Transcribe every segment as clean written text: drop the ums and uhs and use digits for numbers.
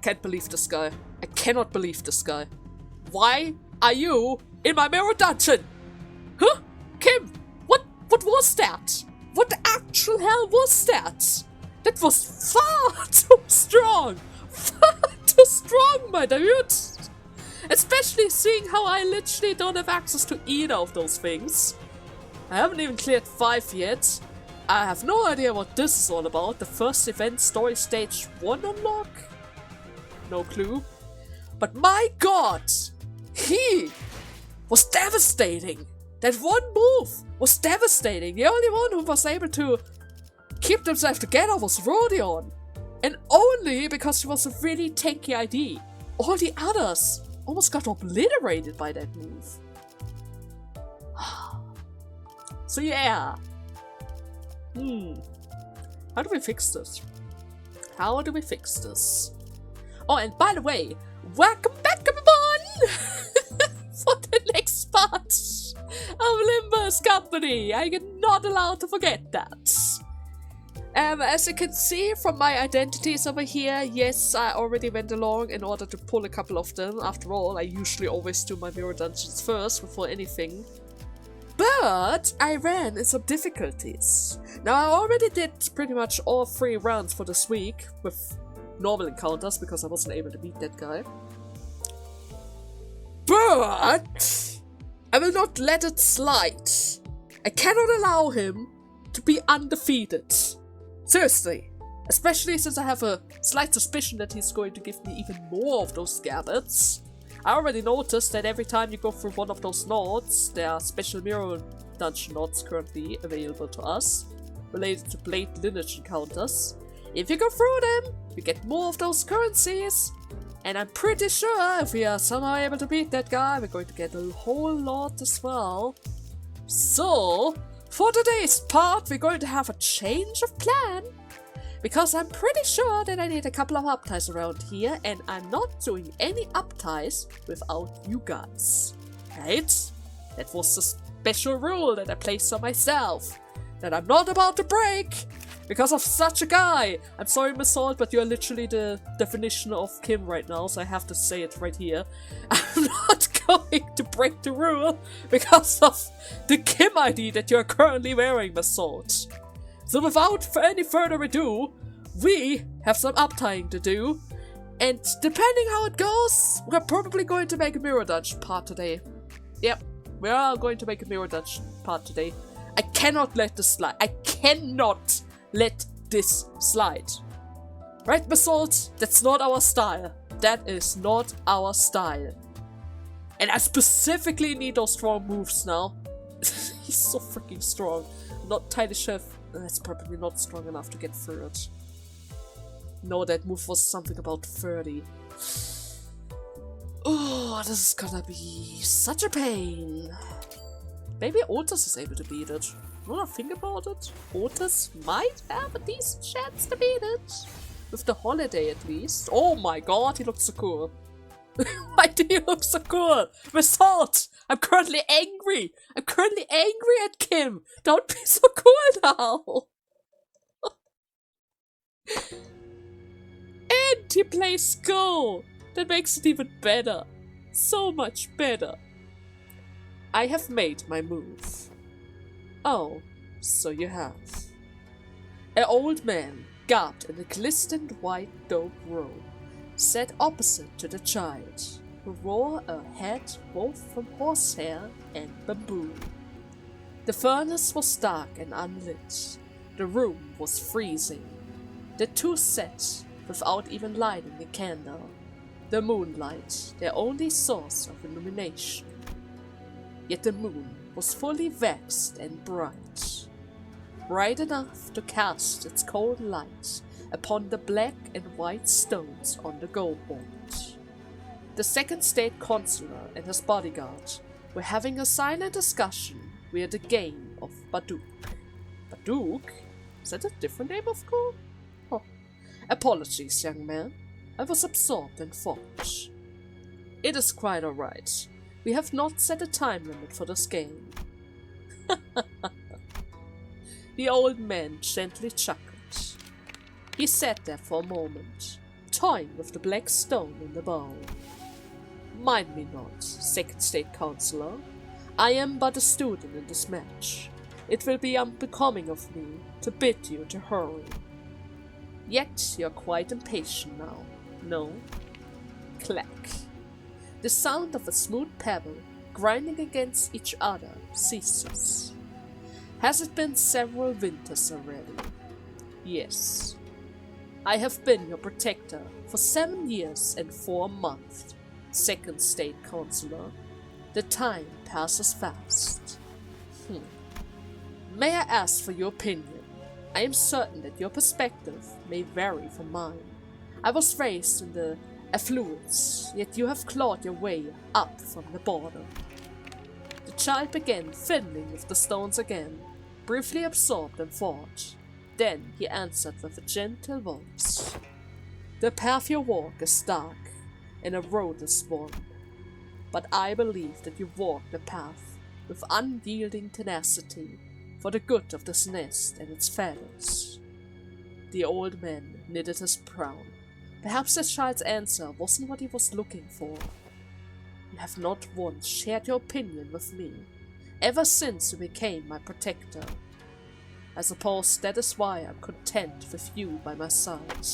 can't believe this guy. I cannot believe this guy. Why are you in my mirror dungeon? Huh? Kim, what was that? What the actual hell was that? That was far too strong. Far too strong, my dude. Especially seeing how I literally don't have access to either of those things. I haven't even cleared 5 yet. I have no idea what this is all about. The first event story stage 1 unlock? No clue. But my god! He was devastating! That one move was devastating! The only one who was able to keep themselves together was Rodion. And only because he was a really tanky ID. All the others almost got obliterated by that move. So yeah. How do we fix this? How do we fix this? Oh, and by the way, welcome back everyone! For the next part of Limbus Company. I am not allowed to forget that. As you can see from my identities over here, yes, I already went along in order to pull a couple of them. After all, I usually always do my mirror dungeons first before anything. But I ran into some difficulties. Now, I already did pretty much all 3 rounds for this week with normal encounters because I wasn't able to beat that guy. But I will not let it slide. I cannot allow him to be undefeated. Seriously. Especially since I have a slight suspicion that he's going to give me even more of those scabbers. I already noticed that every time you go through one of those nodes, there are special mirror dungeon nodes currently available to us, related to blade lineage encounters. If you go through them, you get more of those currencies, and I'm pretty sure if we are somehow able to beat that guy, we're going to get a whole lot as well. So, for today's part, we're going to have a change of plan. Because I'm pretty sure that I need a couple of Upties around here, and I'm not doing any Upties without you guys. Right? That was the special rule that I placed on myself. That I'm not about to break! Because of such a guy! I'm sorry, Miss Salt, but you're literally the definition of Kim right now, so I have to say it right here. I'm not going to break the rule because of the Kim ID that you're currently wearing, Miss Salt. So without any further ado, we have some uptying to do, and depending how it goes, we're probably going to make a mirror dungeon part today. Yep, we are going to make a mirror dungeon part today. I cannot let this slide. I cannot let this slide. Right, Basalt? That's not our style. That is not our style. And I specifically need those strong moves now. He's so freaking strong. Not Tiny Chef. That's probably not strong enough to get through it. No, that move was something about 30. Oh, this is gonna be such a pain. Maybe Otis is able to beat it. When I think about it, Otis might have a decent chance to beat it. With the holiday at least. Oh my god, he looks so cool. Why do you look so cool? Result! I'm currently angry! I'm currently angry at Kim! Don't be so cool now! And he plays Go! That makes it even better. So much better. I have made my move. Oh, so you have. An old man, garbed in a glistening white dope robe, sat opposite to the child, who wore a hat both from horsehair and bamboo. The furnace was dark and unlit. The room was freezing. The two sat without even lighting a candle, the moonlight their only source of illumination. Yet the moon was fully waxed and bright, bright enough to cast its cold light upon the black and white stones on the goalboard. The second state consular and his bodyguard were having a silent discussion via the game of Baduk. Baduk? Is that a different name of Go? Oh. Apologies, young man. I was absorbed in thought. It is quite alright. We have not set a time limit for this game. The old man gently chuckled. He sat there for a moment, toying with the black stone in the bowl. Mind me not, Second State Councillor. I am but a student in this match. It will be unbecoming of me to bid you to hurry. Yet you are quite impatient now, no? Clack. The sound of a smooth pebble grinding against each other ceases. Has it been several winters already? Yes. I have been your protector for 7 years and 4 months, Second State Councillor. The time passes fast. May I ask for your opinion? I am certain that your perspective may vary from mine. I was raised in the affluence, yet you have clawed your way up from the border. The child began fiddling with the stones again, briefly absorbed in thought. Then he answered with a gentle voice. The path you walk is dark, and a road is one. But I believe that you walk the path with unyielding tenacity for the good of this nest and its feathers. The old man knitted his brow. Perhaps the child's answer wasn't what he was looking for. You have not once shared your opinion with me, ever since you became my protector. I suppose that is why I'm content with you by my side.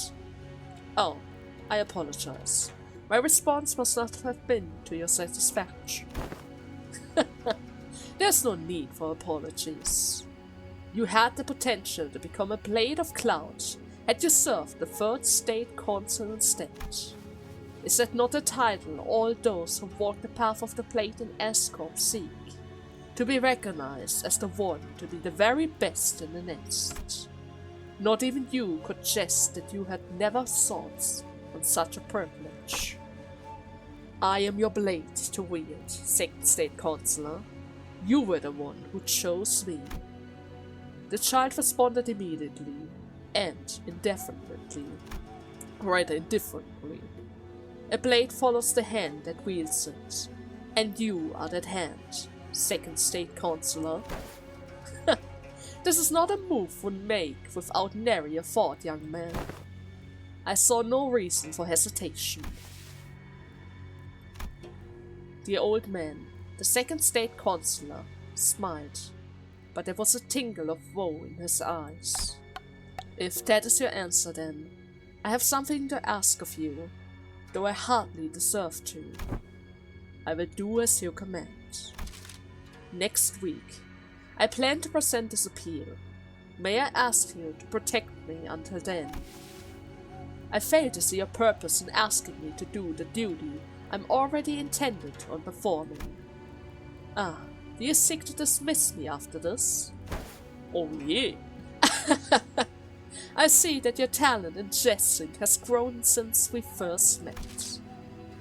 Oh, I apologize. My response must not have been to your satisfaction. There's no need for apologies. You had the potential to become a blade of cloud had you served the Third State Council instead. Is that not a title all those who walk the path of the plate in Escorp seek? To be recognized as the one to be the very best in the nest. Not even you could jest that you had never thought on such a privilege. I am your blade to wield, Second State Councillor. You were the one who chose me. The child responded immediately, and indifferently. A blade follows the hand that wields it, and you are that hand, Second State Councillor. This is not a move one make without nary a thought, young man. I saw no reason for hesitation. The old man, the Second State Councillor, smiled, but there was a tingle of woe in his eyes. If that is your answer, then, I have something to ask of you, though I hardly deserve to. I will do as you command. Next week, I plan to present this appeal. May I ask you to protect me until then? I fail to see a purpose in asking me to do the duty I'm already intended on performing. Do you seek to dismiss me after this? Oh yeah. I see that your talent in jesting has grown since we first met.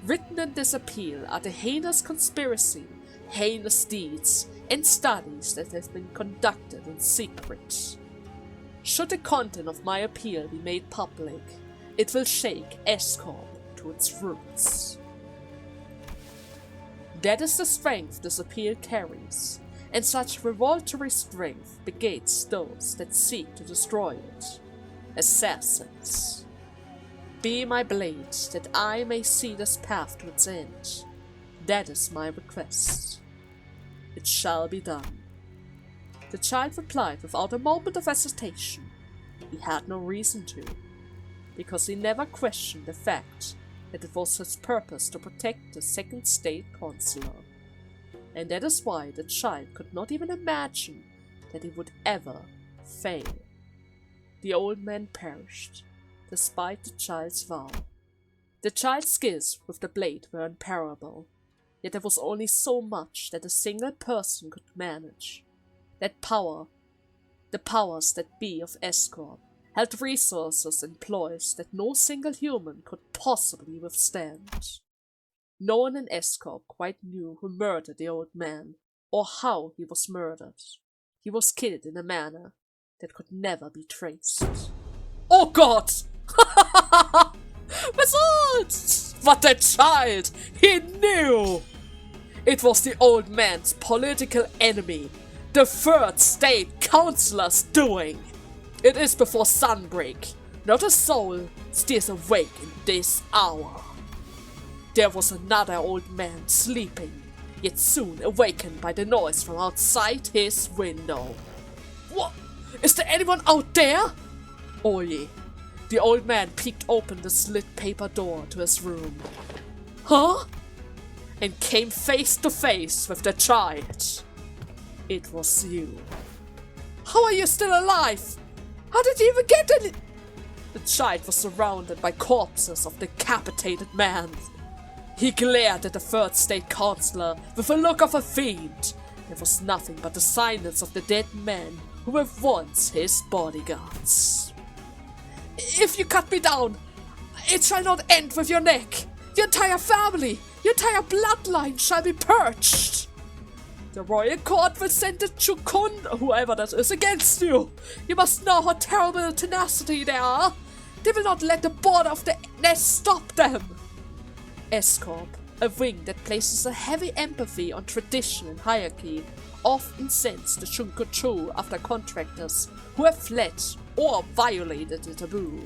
Written in this appeal are the heinous conspiracy, heinous deeds, and studies that have been conducted in secret. Should the content of my appeal be made public, it will shake Escorp to its roots. That is the strength this appeal carries, and such revoltory strength begates those that seek to destroy it. Assassins. Be my blade, that I may see this path to its end. That is my request. It shall be done. The child replied without a moment of hesitation. He had no reason to, because he never questioned the fact that it was his purpose to protect the Second State Councillor. And that is why the child could not even imagine that he would ever fail. The old man perished, despite the child's vow. The child's skills with the blade were unparalleled, yet there was only so much that a single person could manage. That power, the powers that be of Escorp, held resources and ploys that no single human could possibly withstand. No one in Escorp quite knew who murdered the old man, or how he was murdered. He was killed in a manner that could never be traced. Oh God! Result! But that child, he knew! It was the old man's political enemy, the Third State Councillor's doing. It is before sunbreak. Not a soul stirs awake in this hour. There was another old man sleeping, yet soon awakened by the noise from outside his window. What? Is there anyone out there? Oye. The old man peeked open the slit paper door to his room. Huh? And came face to face with the child. It was you. How are you still alive? How did you even get any— The child was surrounded by corpses of decapitated men. He glared at the third state counselor with a look of a fiend. There was nothing but the silence of the dead men who were once his bodyguards. If you cut me down, it shall not end with your neck. Your entire family, your entire bloodline shall be purged. The royal court will send the Chukun, whoever that is, against you. You must know how terrible tenacity they are. They will not let the border of the nest stop them. S-Corp, a wing that places a heavy empathy on tradition and hierarchy, often sends the Chunkuchu after contractors who have fled or violated the taboo.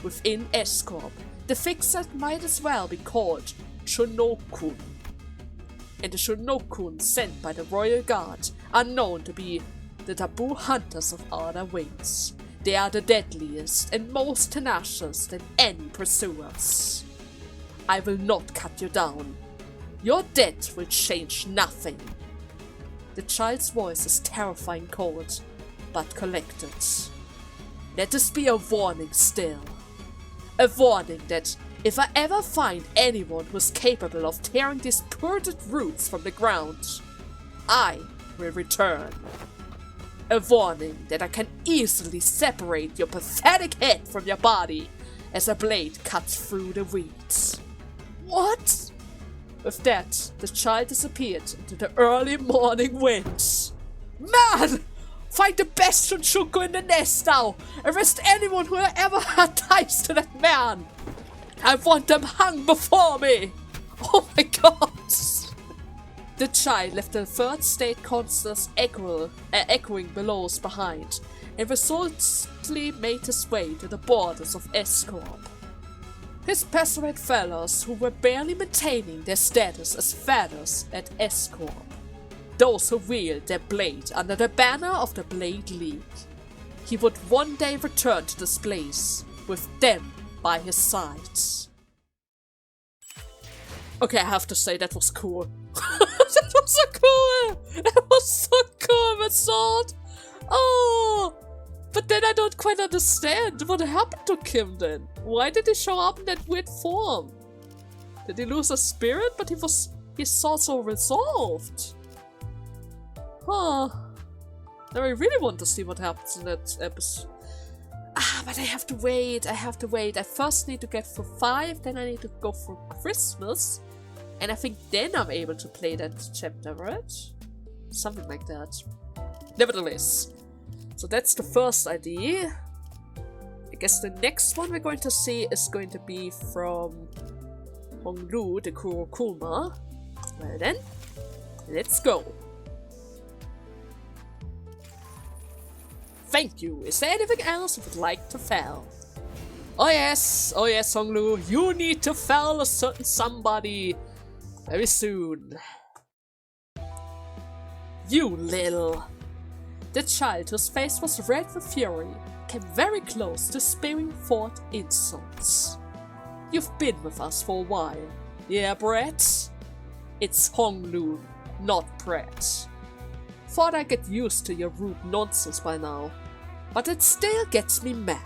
Within S-Corp, the fixer might as well be called Shunokun. And the Shunokun sent by the Royal Guard are known to be the taboo hunters of other wings. They are the deadliest and most tenacious than any pursuers. I will not cut you down. Your death will change nothing. The child's voice is terrifying cold, but collected. Let this be a warning still. A warning that if I ever find anyone who is capable of tearing these polluted roots from the ground, I will return. A warning that I can easily separate your pathetic head from your body as a blade cuts through the weeds. What? With that, the child disappeared into the early morning winds. Man! Find the best Shunchuku in the nest now! Arrest anyone who ever had ties to that man! I want them hung before me! Oh my god! The child left the third state consular's echoing bellows behind, and resolutely made his way to the borders of S-Corp. His passerate fellows who were barely maintaining their status as feathers at S-Corp. Those who wield their blade under the banner of the Blade League. He would one day return to this place, with them by his sides. Okay, I have to say that was cool. That was so cool! That was so cool with Sword! Oh! But then I don't quite understand what happened to Kim then. Why did he show up in that weird form? Did he lose his spirit? But he's also resolved. Huh. Now I really want to see what happens in that episode. But I have to wait. I first need to get for 5, then I need to go for Christmas. And I think then I'm able to play that chapter, right? Something like that. Nevertheless. So that's the first idea. I guess the next one we're going to see is going to be from Honglu, the Kurokuma. Well then, let's go. Thank you. Is there anything else you would like to fell? Oh yes, Honglu, you need to fell a certain somebody very soon. You little... The child, whose face was red with fury, came very close to spewing forth insults. You've been with us for a while. Yeah, Brett? It's Honglu, not Brett. Thought I'd get used to your rude nonsense by now, but it still gets me mad.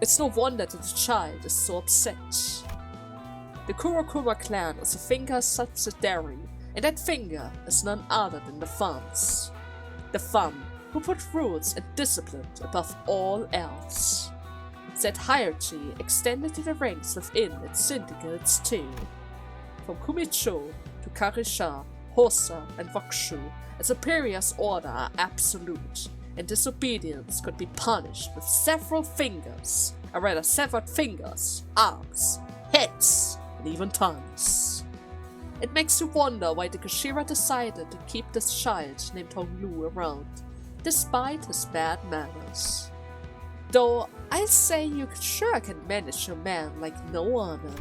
It's no wonder that the child is so upset. The Kurokuma clan is a finger subsidiary, and that finger is none other than the Thumbs. The Thumb, who put rules and discipline above all else. That hierarchy extended to the ranks within its syndicates too. From Kumicho to Karisha, Hosa, and Wakshu, a superior's order are absolute, and disobedience could be punished with several fingers, or rather severed fingers, arms, heads, and even tongues. It makes you wonder why the Kushira decided to keep this child named Honglu around, despite his bad manners. Though I say you sure can manage your man like no other.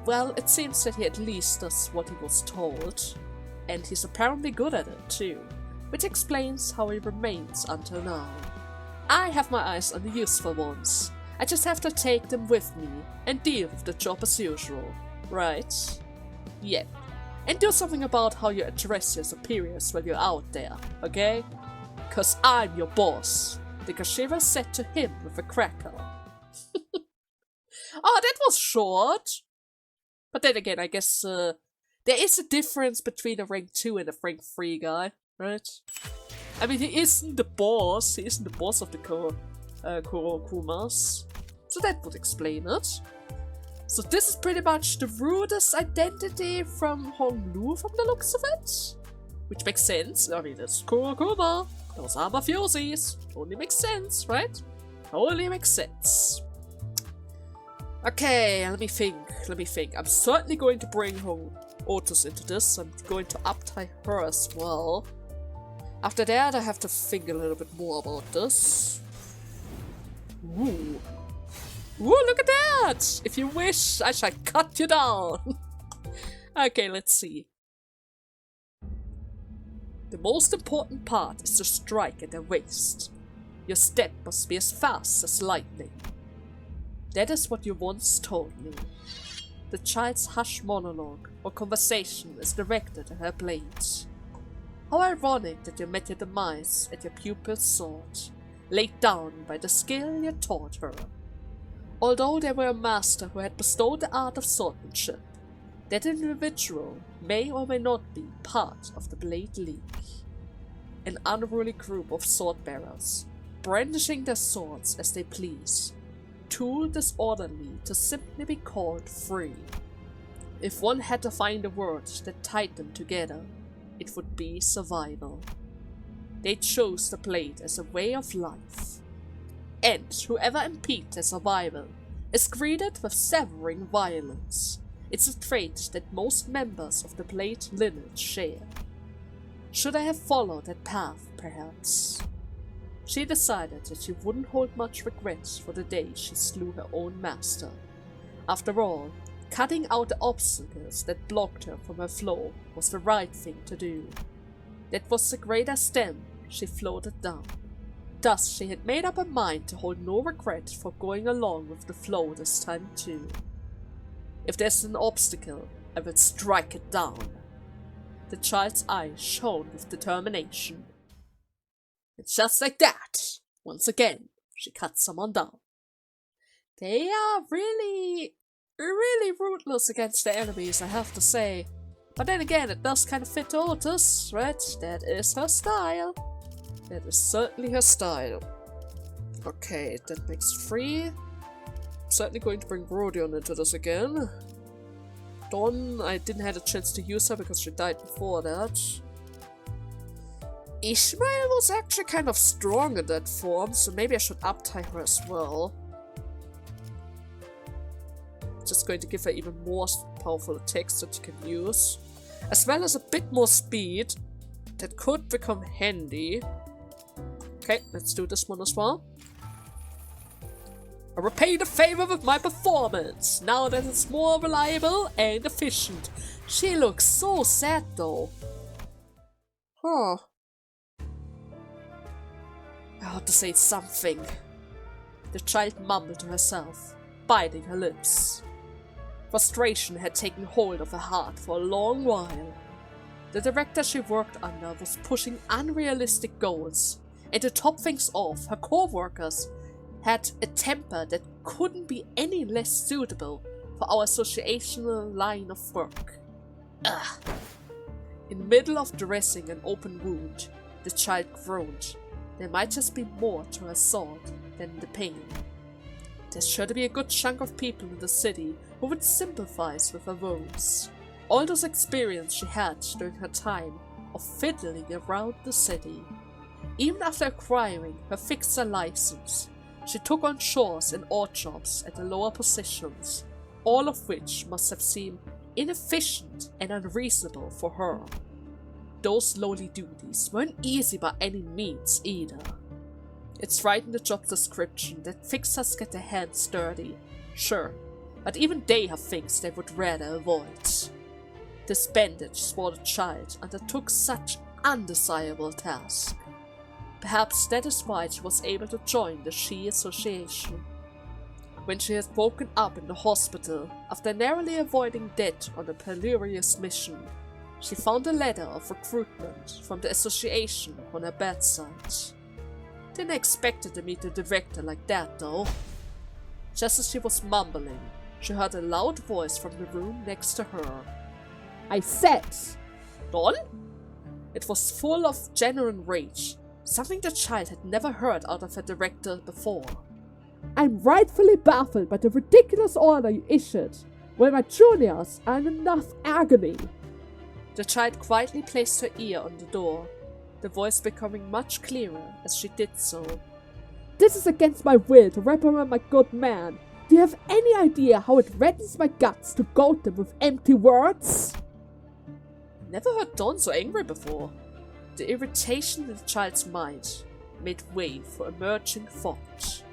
Well, it seems that he at least does what he was told, and he's apparently good at it too, which explains how he remains until now. I have my eyes on the useful ones. I just have to take them with me and deal with the job as usual, right? Yeah. And do something about how you address your superiors when you're out there, okay? 'Cause I'm your boss, the Kashiva said to him with a crackle. Oh, that was short! But then again, I guess there is a difference between a rank 2 and a rank 3 guy, right? I mean, he isn't the boss of the Kumas. So that would explain it. So this is pretty much the rudest identity from Honglu from the looks of it. Which makes sense. I mean, it's Kurokuma. Those are mafiosis. Only makes sense, right? Only makes sense. Okay, let me think. I'm certainly going to bring Otis into this. I'm going to uptie her as well. After that, I have to think a little bit more about this. Ooh. Ooh, look at that! If you wish, I shall cut you down. Okay, let's see. The most important part is to strike at their waist. Your step must be as fast as lightning. That is what you once told me. The child's hushed monologue or conversation is directed at her blades. How ironic that you met your demise at your pupil's sword, laid down by the skill you taught her. Although they were a master who had bestowed the art of swordsmanship, that individual may or may not be part of the Blade League. An unruly group of sword-bearers, brandishing their swords as they please, too disorderly to simply be called free. If one had to find a word that tied them together, it would be survival. They chose the blade as a way of life. And whoever impedes their survival is greeted with severing violence. It's a trait that most members of the Blade lineage share. Should I have followed that path, perhaps? She decided that she wouldn't hold much regret for the day she slew her own master. After all, cutting out the obstacles that blocked her from her flow was the right thing to do. That was the greater stem she floated down. Thus she had made up her mind to hold no regret for going along with the flow this time too. If there's an obstacle, I will strike it down. The child's eyes shone with determination. And just like that, once again, she cut someone down. They are really ruthless against their enemies, I have to say. But then again, it does kind of fit Otis, right? That is her style. That is certainly her style. Okay, that makes 3. I'm certainly going to bring Rodion into this again. Dawn, I didn't have a chance to use her because she died before that. Ishmael was actually kind of strong in that form, so maybe I should uptie her as well. Just going to give her even more powerful attacks that you can use. As well as a bit more speed. That could become handy. Okay, let's do this one as well. I repay the favor with my performance, now that it's more reliable and efficient. She looks so sad though. Huh. I ought to say something. The child mumbled to herself, biting her lips. Frustration had taken hold of her heart for a long while. The director she worked under was pushing unrealistic goals, and to top things off, her co-workers had a temper that couldn't be any less suitable for our associational line of work. Ugh. In the middle of dressing an open wound, the child groaned. There might just be more to her sword than the pain. There's sure to be a good chunk of people in the city who would sympathize with her woes. All those experience she had during her time of fiddling around the city. Even after acquiring her fixer license, she took on chores and odd jobs at the lower positions, all of which must have seemed inefficient and unreasonable for her. Those lowly duties weren't easy by any means either. It's right in the job description that fixers get their hands dirty, sure, but even they have things they would rather avoid. This bandage swore the child undertook such undesirable task. Perhaps that is why she was able to join the She Association. When she had woken up in the hospital after narrowly avoiding death on a perilous mission, she found a letter of recruitment from the association on her bedside. Didn't expect her to meet the director like that though. Just as she was mumbling, she heard a loud voice from the room next to her. I said! Dawn? It was full of genuine rage, something the child had never heard out of her director before. I'm rightfully baffled by the ridiculous order you issued, while my juniors are in enough agony. The child quietly placed her ear on the door, the voice becoming much clearer as she did so. This is against my will to reprimand my good man. Do you have any idea how it reddens my guts to goad them with empty words? Never heard Dawn so angry before. The irritation in the child's mind made way for emerging thought.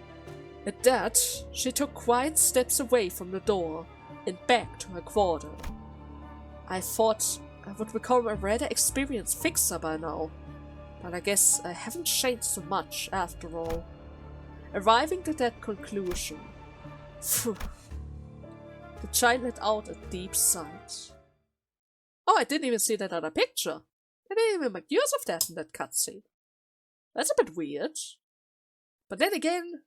At that, she took quiet steps away from the door and back to her quarter. I thought I would become a rather experienced fixer by now, but I guess I haven't changed so much after all. Arriving to that conclusion, phew, the child let out a deep sigh. Oh, I didn't even see that other picture. They didn't even make use of that in that cutscene. That's a bit weird. But then again,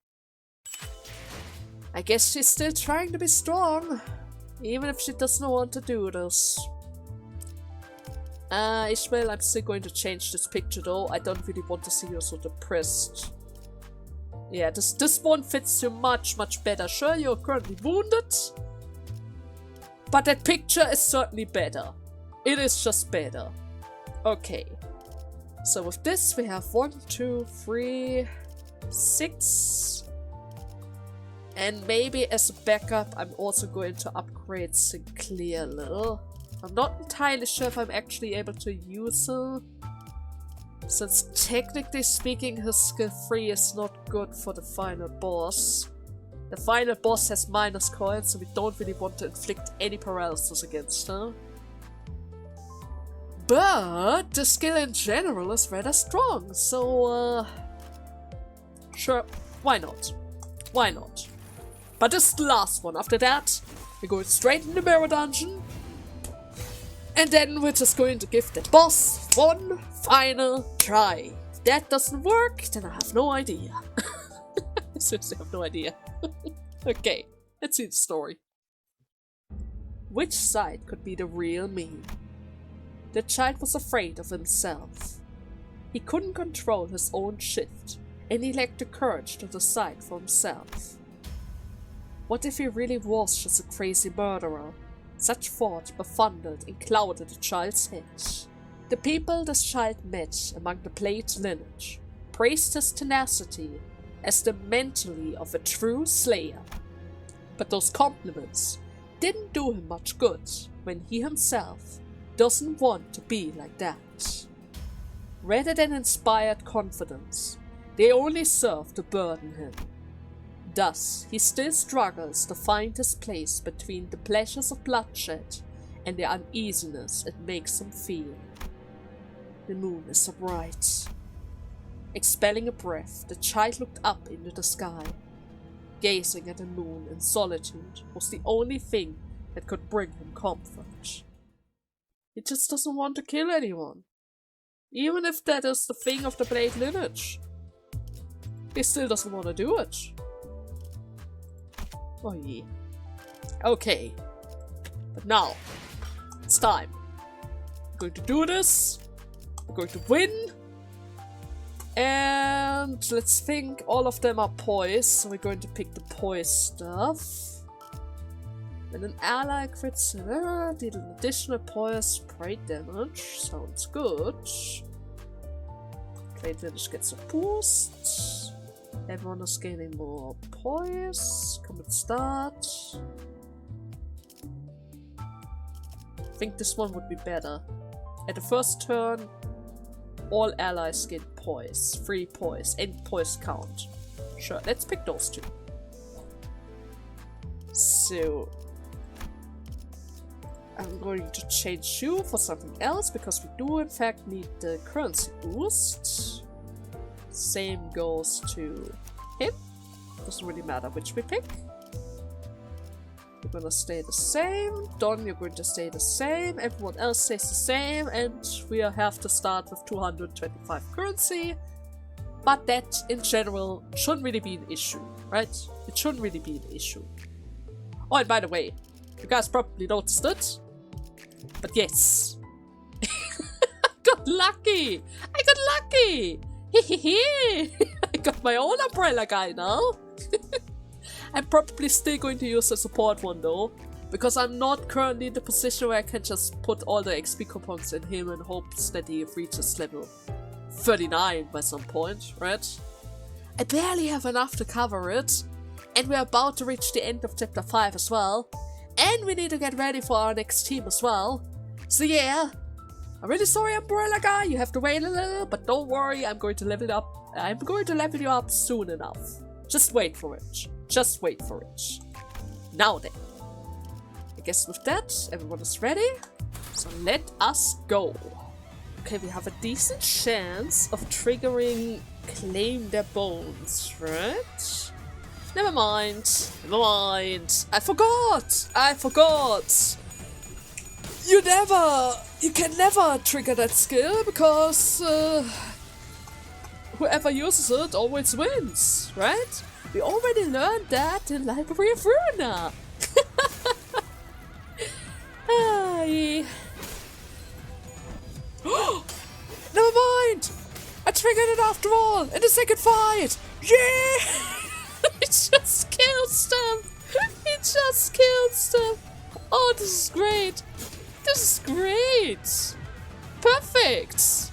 I guess she's still trying to be strong, even if she doesn't want to do this. Ishmael, I'm still going to change this picture though. I don't really want to see you so depressed. Yeah, this one fits you much better. Sure, you're currently wounded, but that picture is certainly better. It is just better. Okay. So with this, we have 1, 2, 3, 6. And maybe as a backup, I'm also going to upgrade Sinclair a little. I'm not entirely sure if I'm actually able to use her, since technically speaking, her skill 3 is not good for the final boss. The final boss has minus coins, so we don't really want to inflict any paralysis against her. But the skill in general is rather strong, so sure, why not? Why not? But this is the last one. After that, we're going straight in the mirror dungeon. And then we're just going to give that boss one final try. If that doesn't work, then I have no idea. I seriously have no idea. Okay, let's see the story. Which side could be the real me? The child was afraid of himself. He couldn't control his own shift, and he lacked the courage to decide for himself. What if he really was just a crazy murderer? Such thought befuddled and clouded the child's head. The people this child met among the Blade lineage praised his tenacity as the mentality of a true slayer. But those compliments didn't do him much good when he himself doesn't want to be like that. Rather than inspired confidence, they only serve to burden him. Thus, he still struggles to find his place between the pleasures of bloodshed and the uneasiness it makes him feel. The moon is so bright. Expelling a breath, the child looked up into the sky. Gazing at the moon in solitude was the only thing that could bring him comfort. He just doesn't want to kill anyone. Even if that is the thing of the Blade lineage. He still doesn't want to do it. Oh yeah. Okay. But now, it's time. We're going to do this. We're going to win. And let's think all of them are poised. So we're going to pick the poised stuff. When an ally crits did an additional poise spray damage. Sounds good. Blade lineage gets a boost. Everyone is gaining more poise. Come and start. I think this one would be better. At the first turn, all allies gain poise, 3 poise, and poise count. Sure, let's pick those 2. So I'm going to change you for something else because we do in fact need the currency boost. Same goes to him. Doesn't really matter which we pick. You're gonna stay the same. Don, you're going to stay the same. Everyone else stays the same, and we have to start with 225 currency. But that, in general, shouldn't really be an issue, right? It shouldn't really be an issue. Oh, and by the way, you guys probably noticed it, but yes. I got lucky! I got lucky! Hehehe! I got my own umbrella guy now! I'm probably still going to use the support one though, because I'm not currently in the position where I can just put all the XP coupons in him in hopes that he reaches level 39 by some point, right? I barely have enough to cover it, and we're about to reach the end of chapter 5 as well, and we need to get ready for our next team as well. So yeah, I'm really sorry umbrella guy, you have to wait a little, but don't worry, I'm going to level you up soon enough. Just wait for it. Just wait for it. Now then. I guess with that, everyone is ready. So let us go. Okay, we have a decent chance of triggering Claim Their Bones, right? Never mind. Never mind. I forgot! I forgot! You can never trigger that skill because whoever uses it always wins, right? We already learned that in Library of Runa! Never mind! I triggered it after all! In the second fight! Yeah! It just kills them! It just kills them! Oh, this is great! This is great! Perfect!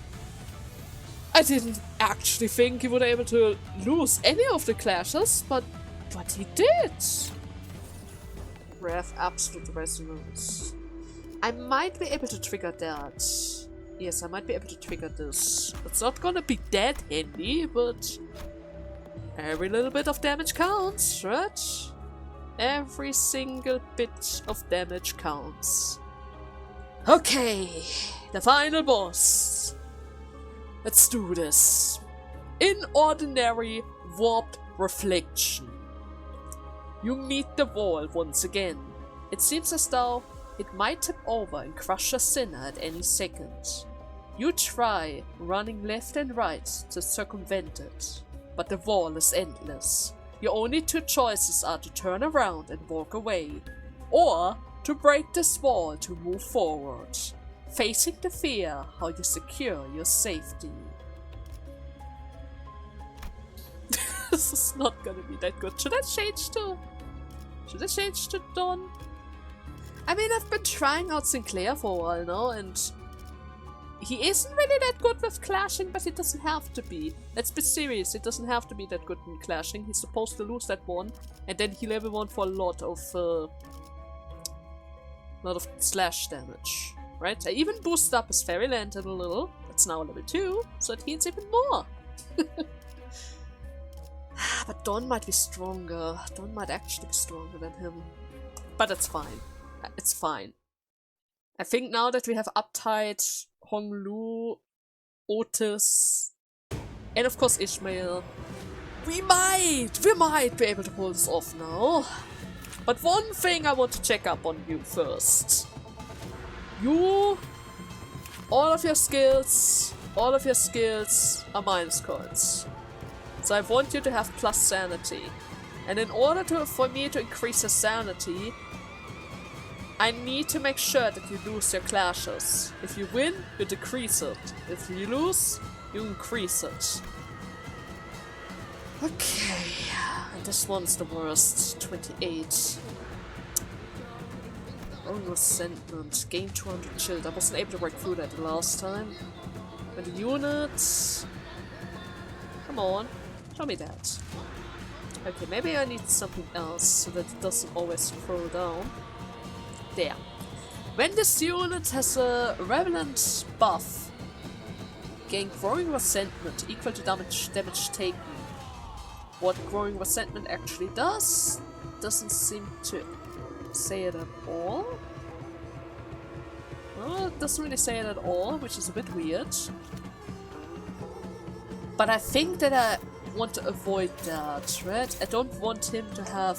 I didn't actually think he would be able to lose any of the clashes, but he did. Rev Absolute Resonance. I might be able to trigger that. Yes, I might be able to trigger this. It's not gonna be that handy, but every little bit of damage counts, right? Every single bit of damage counts. Okay, the final boss. Let's do this. Inordinary Warped Reflection. You meet the wall once again. It seems as though it might tip over and crush a sinner at any second. You try running left and right to circumvent it, but the wall is endless. Your only 2 choices are to turn around and walk away, or to break this wall to move forward, facing the fear how you secure your safety. This is not gonna be that good. Should I change to Dawn? I mean, I've been trying out Sinclair for a while now, and he isn't really that good with clashing, but it doesn't have to be. Let's be serious, it doesn't have to be that good in clashing. He's supposed to lose that one, and then he level 1 for a lot of slash damage. Right? I even boosted up his Fairy Lantern a little. It's now level 2, so it heals even more. But Dawn might be stronger. Dawn might actually be stronger than him. But it's fine. It's fine. I think now that we have Uptie, Honglu, Otis, and of course Ishmael, we might be able to pull this off now. But one thing I want to check up on you first. All of your skills are minus coins. So I want you to have plus sanity. And in order for me to increase your sanity, I need to make sure that you lose your clashes. If you win, you decrease it. If you lose, you increase it. Okay, and this one's the worst. 28. Resentment. Gain 200 shield. I wasn't able to work through that the last time. And the units. Come on, show me that. Okay, maybe I need something else so that it doesn't always throw down. There. When this unit has a Revenant buff, gain growing resentment equal to damage taken. What growing resentment actually does doesn't seem to say it at all. Well, it doesn't really say it at all, which is a bit weird. But I think that I want to avoid that, right? I don't want him to have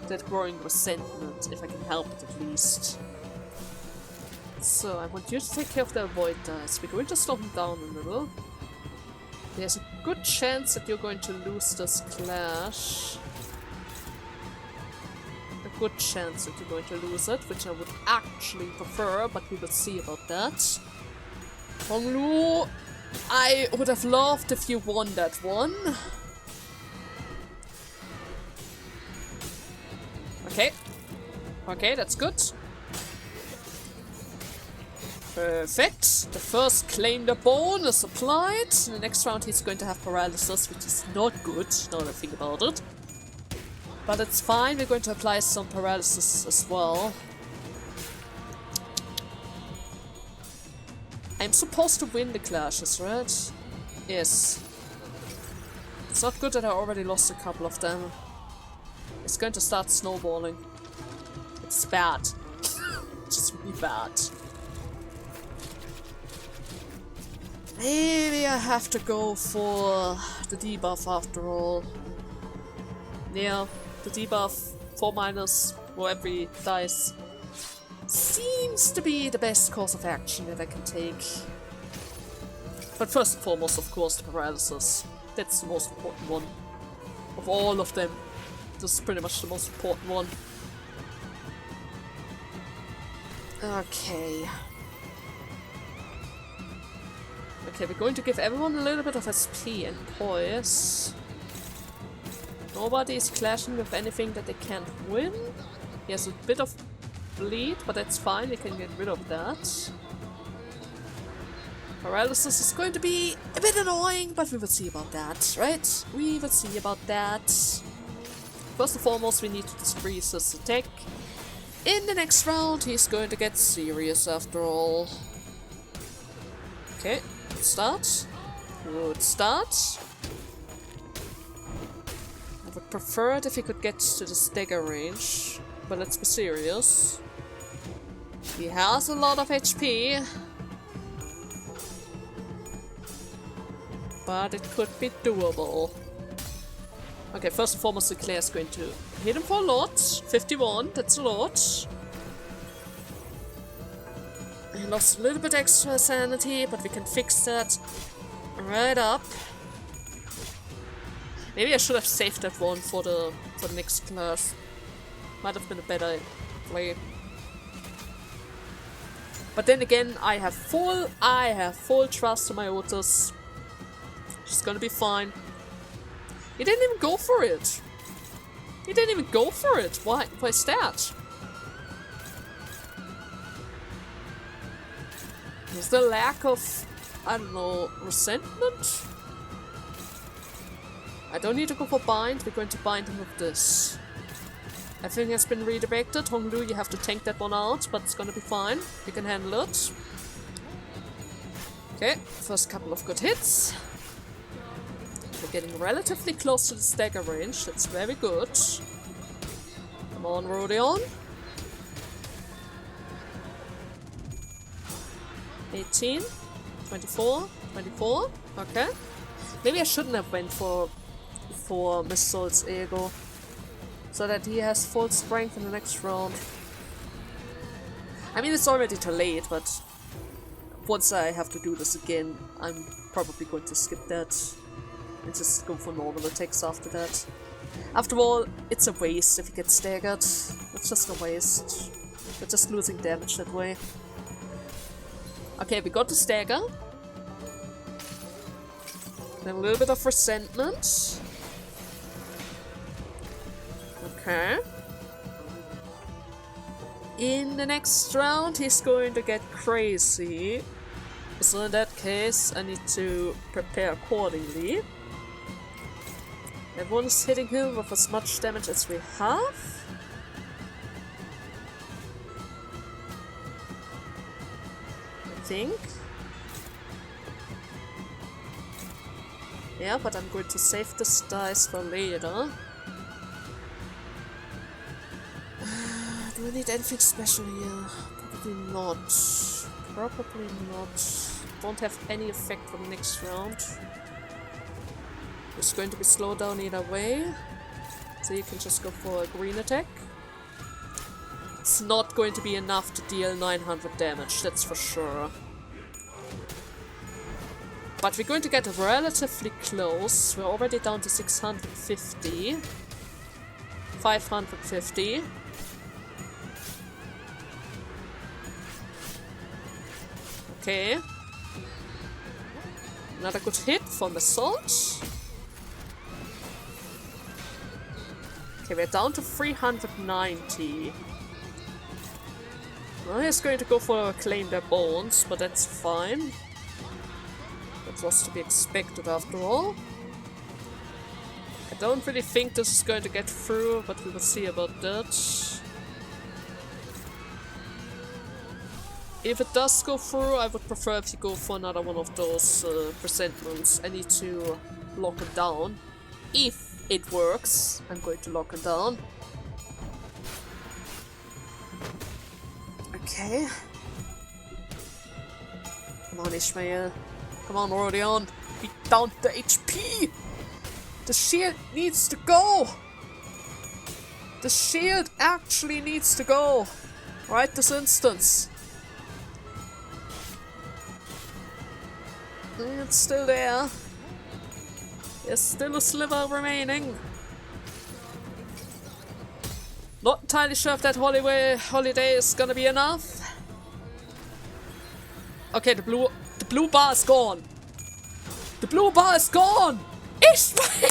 that growing resentment, if I can help it at least. So I want you to take care of the avoid dice. We're going to slow him down a little. There's a good chance that you're going to lose this clash. A good chance that you're going to lose it, which I would actually prefer, but we will see about that. Honglu, I would have loved if you won that one. Okay. Okay, that's good. Perfect. The first claim the bone is applied. In the next round he's going to have paralysis, which is not good, now that I think about it. But it's fine, we're going to apply some paralysis as well. I'm supposed to win the clashes, right? Yes. It's not good that I already lost a couple of them. It's going to start snowballing. It's bad. It's just really bad. Maybe I have to go for the debuff after all. Yeah, the debuff 4- for every dice seems to be the best course of action that I can take. But first and foremost, of course, the paralysis. That's the most important one. Of all of them, this is pretty much the most important one. Okay. Okay, we're going to give everyone a little bit of SP and poise. Nobody is clashing with anything that they can't win. He has a bit of bleed, but that's fine, we can get rid of that. Paralysis is going to be a bit annoying, but we will see about that, right? We will see about that. First and foremost, we need to decrease his attack. In the next round, he's going to get serious after all. Okay, good start. Good start. I would prefer it if he could get to the stagger range, but let's be serious. He has a lot of HP, but it could be doable. Okay, first and foremost, Leclerc is going to hit him for a lot. 51, that's a lot. He lost a little bit extra sanity, but we can fix that right up. Maybe I should have saved that one for the next class. Might have been a better play. But then again, I have full trust in my Otis. She's gonna be fine. He didn't even go for it. He didn't even go for it. Why? Why is that? Is the lack of, I don't know, resentment? I don't need to go for bind. We're going to bind him with this. Everything has been redirected. Honglu, you have to tank that one out, but it's gonna be fine. You can handle it. Okay, first couple of good hits. We're getting relatively close to the stagger range. That's very good. Come on, Rodion. 18, 24, 24. Okay. Maybe I shouldn't have went for Miss Soul's ego, so that he has full strength in the next round. I mean, it's already too late, but once I have to do this again, I'm probably going to skip that and just go for normal attacks after that. After all, it's a waste if he gets staggered. It's just a waste. We're just losing damage that way. Okay, we got the stagger. Then a little bit of resentment. Okay. In the next round, he's going to get crazy. So in that case, I need to prepare accordingly. Everyone is hitting him with as much damage as we have. I think. Yeah, but I'm going to save this dice for later. Do I need anything special here? Probably not. Probably not. Won't have any effect for the next round. It's going to be slowed down either way. So you can just go for a green attack. It's not going to be enough to deal 900 damage, that's for sure. But we're going to get relatively close. We're already down to 650. 550. Okay. Another good hit from Assault. Okay, we're down to 390. Well, he's going to go for Claim Their Bones, but that's fine. That was to be expected after all. I don't really think this is going to get through, but we will see about that. If it does go through, I would prefer if you go for another one of those presentments. I need to lock it down. If it works, I'm going to lock it down. Okay. Come on, Ishmael. Come on, Rodion. Beat down the HP! The shield needs to go! The shield actually needs to go! Right this instance. It's still there. There's still a sliver remaining. Not entirely sure if that holiday is gonna be enough. Okay, the blue bar is gone. The blue bar is gone! Ishmael!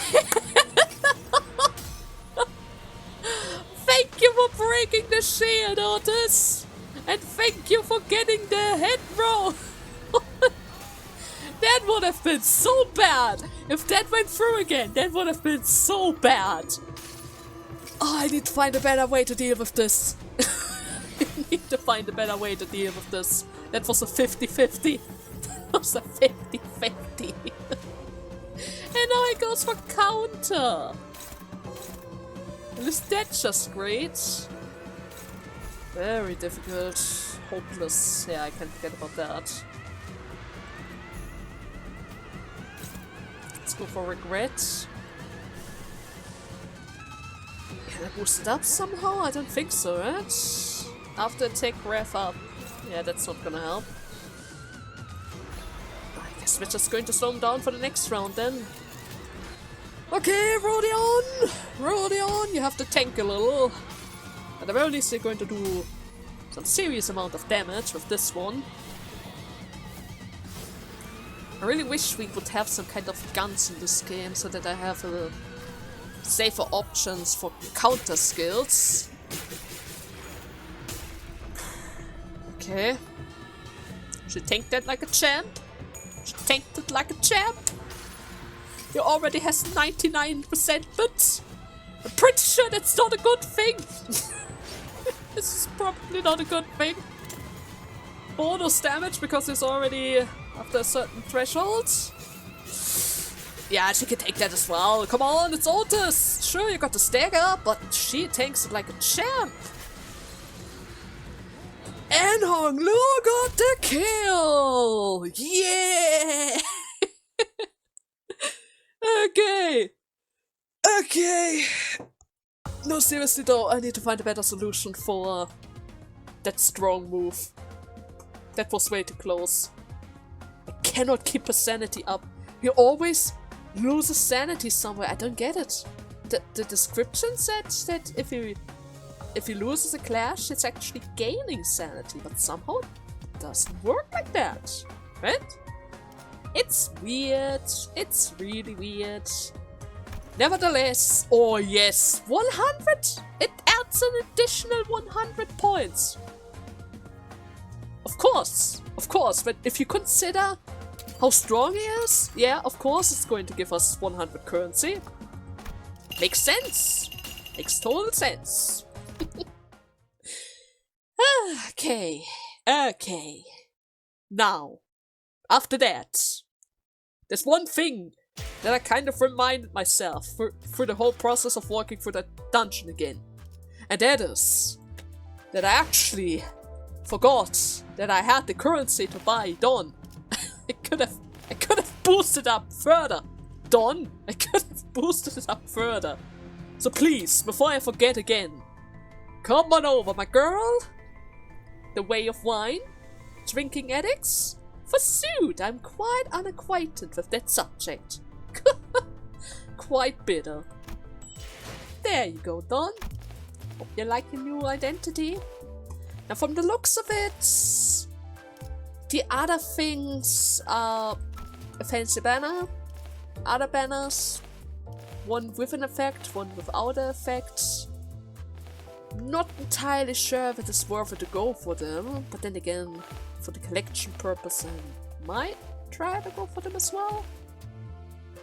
Thank you for breaking the shield, Otis! And thank you for getting the head roll! That would have been so bad! If that went through again, that would have been so bad! Oh, I need to find a better way to deal with this. I need to find a better way to deal with this. That was a 50-50. That was a 50-50. And now he goes for counter. And is that just great? Very difficult. Hopeless. Yeah, I can't forget about that. Let's go for regret. Can I boost it up somehow? I don't think so, right? After attack, rev up. Yeah, that's not gonna help. I guess we're just going to slow him down for the next round then. Okay, Rodion! Rodion, you have to tank a little. At the very least, you're going to do some serious amount of damage with this one. I really wish we would have some kind of guns in this game so that I have safer options for counter skills. Okay. She tanked that like a champ. She tanked it like a champ. He already has 99%, but I'm pretty sure that's not a good thing. This is probably not a good thing. Bonus damage because he's already after a certain threshold. Yeah, she can take that as well. Come on, it's Otis. Sure, you got to stagger, but she takes it like a champ. And Hong Lu got the kill! Yeah! Okay! Okay! No, seriously though, I need to find a better solution for that strong move. That was way too close. I cannot keep his sanity up. He always loses sanity somewhere. I don't get it. The description said that if he loses a clash, it's actually gaining sanity, but somehow it doesn't work like that, right? It's weird. It's really weird. Nevertheless, oh yes, 100! It adds an additional 100 points. Of course, but if you consider how strong he is, yeah, of course it's going to give us 100 currency. Makes sense. Makes total sense. Okay. Now, after that, there's one thing that I kind of reminded myself through the whole process of walking through that dungeon again. And that is that I actually forgot that I had the currency to buy Dawn. I could have boosted up further. Dawn, I could have boosted it up further. So please, before I forget again, come on over, my girl. The way of wine, drinking addicts. Forsooth, I'm quite unacquainted with that subject. Quite bitter. There you go, Dawn. Hope you like your new identity. Now, from the looks of it, the other things are a fancy banner, other banners, one with an effect, one without an effect. Not entirely sure if it is worth it to go for them, but then again, for the collection purpose, I might try to go for them as well.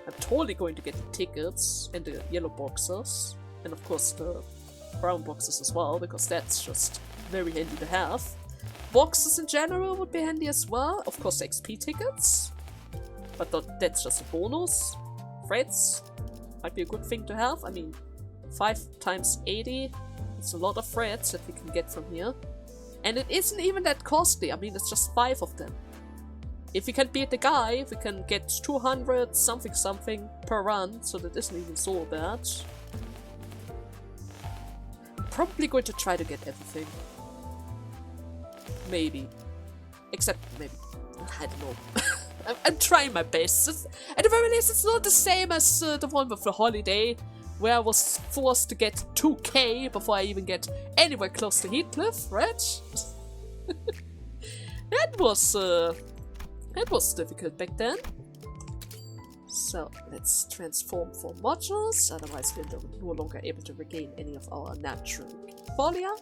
I'm totally going to get the tickets and the yellow boxes, and of course the brown boxes as well, because that's just very handy to have. Boxes in general would be handy as well, of course the XP tickets, but that's just a bonus. Threads might be a good thing to have. I mean, 5 times 80, it's a lot of threads that we can get from here. And it isn't even that costly, I mean it's just 5 of them. If we can beat the guy, we can get 200 something per run, so that isn't even so bad. I'm probably going to try to get everything. Maybe. Except maybe. I don't know. I'm trying my best. At the very least, it's not the same as the one with the holiday, where I was forced to get 2k before I even get anywhere close to Heathcliff, right? That was difficult back then. So let's transform for modules, otherwise we're no longer able to regain any of our natural folia.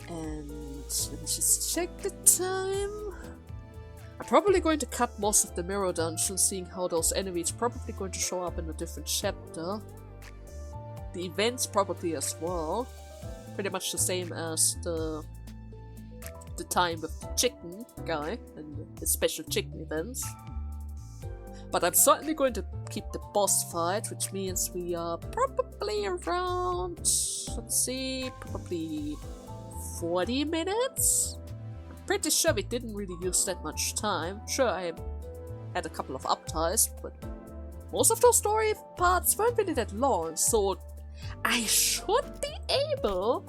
And let me just check the time. I'm probably going to cut most of the mirror dungeons, seeing how those enemies probably going to show up in a different chapter. The events probably as well. Pretty much the same as the time with the chicken guy and the special chicken events. But I'm certainly going to keep the boss fight, which means we are probably around, let's see, probably 40 minutes? Pretty sure we didn't really use that much time. Sure, I had a couple of upties, but most of those story parts weren't really that long, so I should be able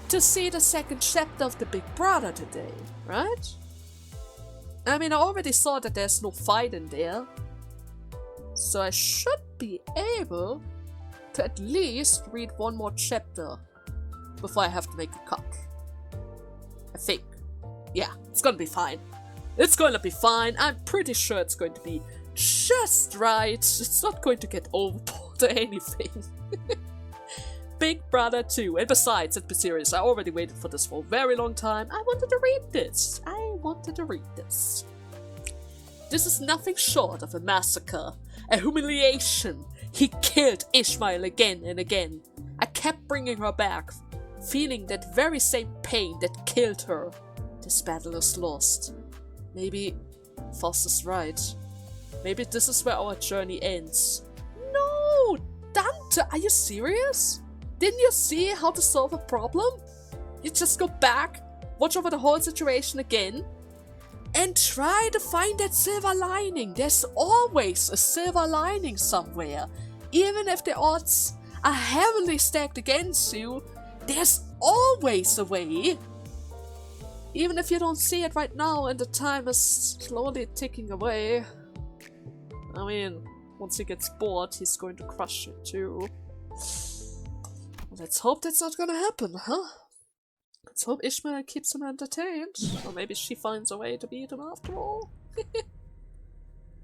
to see the second chapter of the Big Brother today, right? I mean, I already saw that there's no fight in there, so I should be able to at least read one more chapter before I have to make a cut. I think. Yeah, it's gonna be fine. It's gonna be fine. I'm pretty sure it's going to be just right. It's not going to get overboard or anything. Big Brother 2. And besides, let's be serious, I already waited for this for a very long time. I wanted to read this. This is nothing short of a massacre. A humiliation. He killed Ishmael again and again. I kept bringing her back, feeling that very same pain that killed her. This battle is lost. Maybe Faust is right. Maybe this is where our journey ends. No! Dante, are you serious? Didn't you see how to solve a problem? You just go back, watch over the whole situation again, and try to find that silver lining. There's always a silver lining somewhere. Even if the odds are heavily stacked against you, there's always a way. Even if you don't see it right now and the time is slowly ticking away. I mean, once he gets bored, he's going to crush it too. Let's hope that's not gonna happen, huh? Let's hope Ishmael keeps him entertained. Or maybe she finds a way to beat him after all.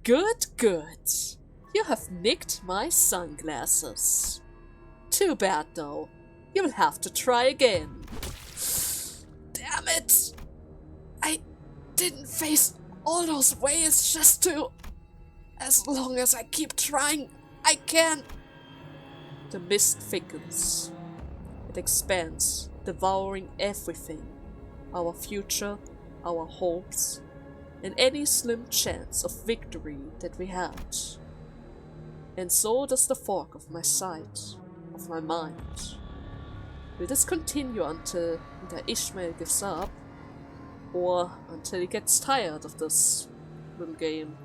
Good, good. You have nicked my sunglasses. Too bad though. You will have to try again. Damn it! I didn't face all those ways just to... As long as I keep trying, I can... The mist thickens. It expands, devouring everything. Our future, our hopes. and any slim chance of victory that we had. And so does the fog of my sight, of my mind. Will this continue until either Ishmael gives up, or until he gets tired of this little game?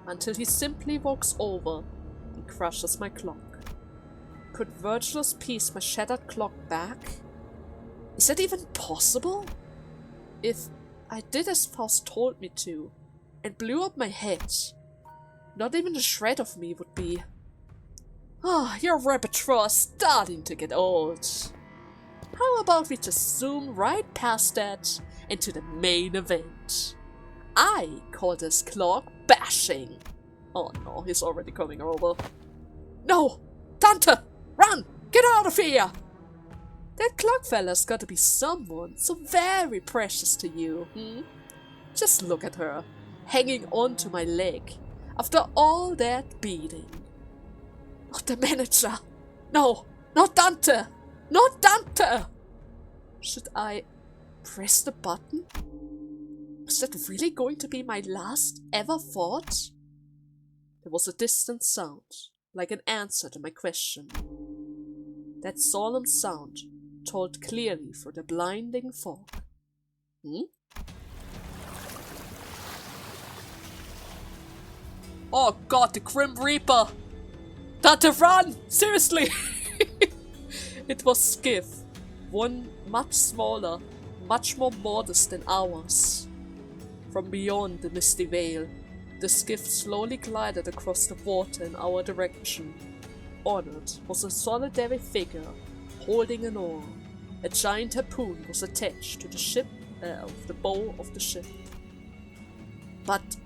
Until he simply walks over and crushes my clock. Could Virgilus piece my shattered clock back? Is that even possible? If I did as Faust told me to, and blew up my head, not even a shred of me would be... your repertoire is starting to get old. How about we just zoom right past that into the main event? I call this clock bashing. Oh no, he's already coming over. No! Dante! Run! Get out of here! That clock fella's gotta be someone so very precious to you, Just look at her, hanging onto my leg, after all that beating. Oh, the manager! No! Not Dante! Not Dante! Should I press the button? Is that really going to be my last ever thought? There was a distant sound, like an answer to my question. That solemn sound told clearly through the blinding fog. Oh god, the Grim Reaper! Dante, run! Seriously! It was Skiff, one much smaller, much more modest than ours. From beyond the misty veil, the skiff slowly glided across the water in our direction. On it was a solitary figure, holding an oar. A giant harpoon was attached to the the bow of the ship. But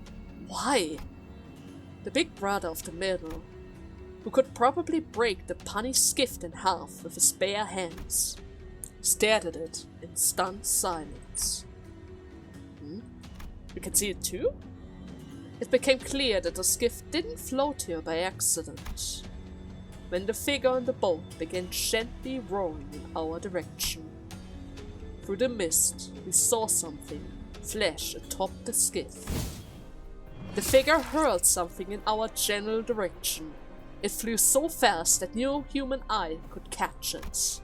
why? The big brother of the middle, who could probably break the punny skiff in half with his bare hands, stared at it in stunned silence. You can see it too? It became clear that the skiff didn't float here by accident, when the figure on the boat began gently rowing in our direction. Through the mist, we saw something flash atop the skiff. The figure hurled something in our general direction. It flew so fast that no human eye could catch it.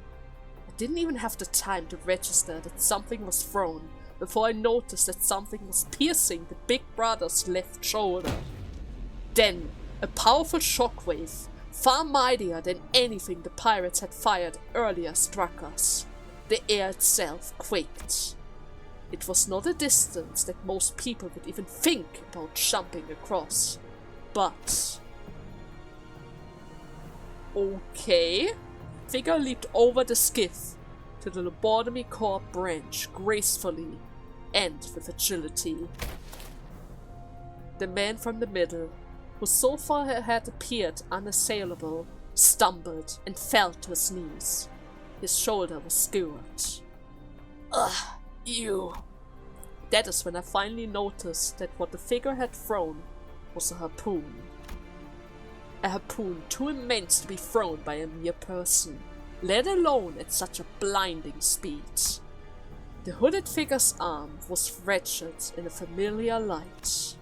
I didn't even have the time to register that something was thrown before I noticed that something was piercing the big brother's left shoulder. Then, a powerful shockwave, far mightier than anything the pirates had fired earlier, struck us. The air itself quaked. It was not a distance that most people would even think about jumping across, but... Okay. Figure leaped over the skiff to the lobotomy core branch gracefully and with agility. The man from the middle, who so far had appeared unassailable, stumbled and fell to his knees. His shoulder was skewered. Ugh, you. That is when I finally noticed that what the figure had thrown was a harpoon. A harpoon too immense to be thrown by a mere person, let alone at such a blinding speed. The hooded figure's arm was wretched in a familiar light.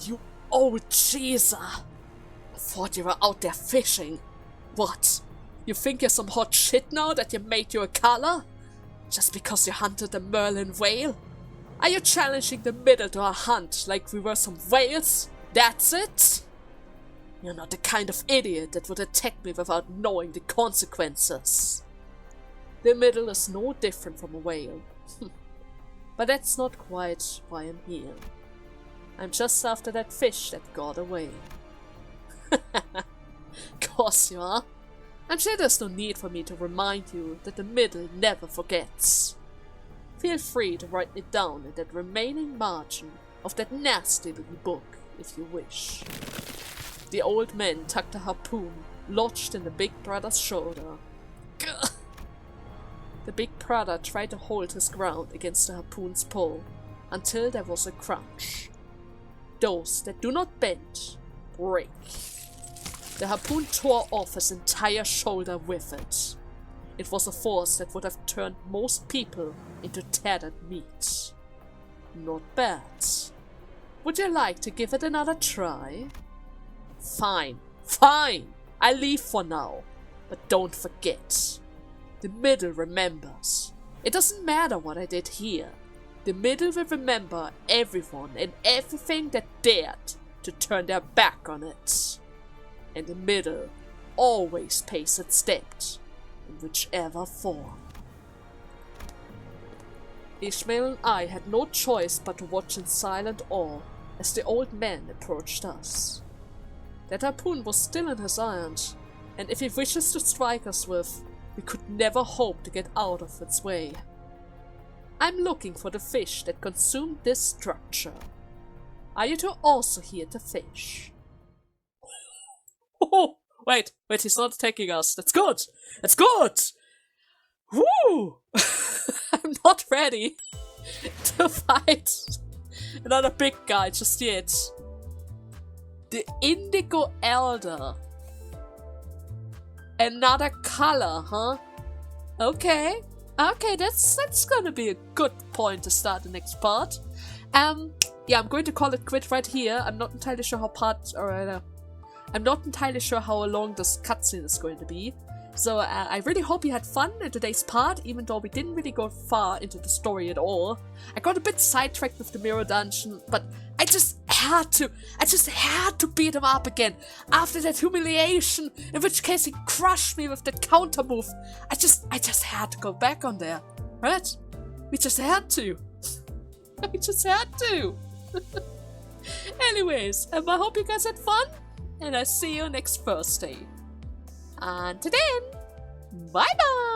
You old cheeser! I thought you were out there fishing. What? You think you're some hot shit now that you made you a color? Just because you hunted the Merlin whale? Are you challenging the middle to a hunt like we were some whales? That's it? You're not the kind of idiot that would attack me without knowing the consequences. The middle is no different from a whale. But that's not quite why I'm here. I'm just after that fish that got away. Course you are. I'm sure there's no need for me to remind you that the middle never forgets. Feel free to write it down in that remaining margin of that nasty little book, if you wish. The old man tucked a harpoon lodged in the big brother's shoulder. Gah! The big brother tried to hold his ground against the harpoon's pull until there was a crunch. Those that do not bend, break. The harpoon tore off his entire shoulder with it. It was a force that would have turned most people into tattered meat. Not bad. Would you like to give it another try? Fine, fine! I leave for now. But don't forget, the middle remembers. It doesn't matter what I did here. The middle will remember everyone and everything that dared to turn their back on it. And the middle always pays its debt, in whichever form. Ishmael and I had no choice but to watch in silent awe as the old man approached us. That harpoon was still in his hand, and if he wishes to strike us with, we could never hope to get out of its way. I'm looking for the fish that consumed this structure. Are you two also here to fish? Oh, wait, he's not attacking us. That's good! That's good! Woo! I'm not ready to fight another big guy just yet. The Indigo Elder. Another color, huh? Okay, that's gonna be a good point to start the next part. Yeah, I'm going to call it quit right here. I'm not entirely sure I'm not entirely sure how long this cutscene is going to be. So I really hope you had fun in today's part, even though we didn't really go far into the story at all. I got a bit sidetracked with the mirror dungeon, but I just had to beat him up again after that humiliation, in which case he crushed me with that counter move. I just had to go back on there, right? We just had to. We just had to. Anyways, I hope you guys had fun, and I'll see you next Thursday. Until then, bye bye!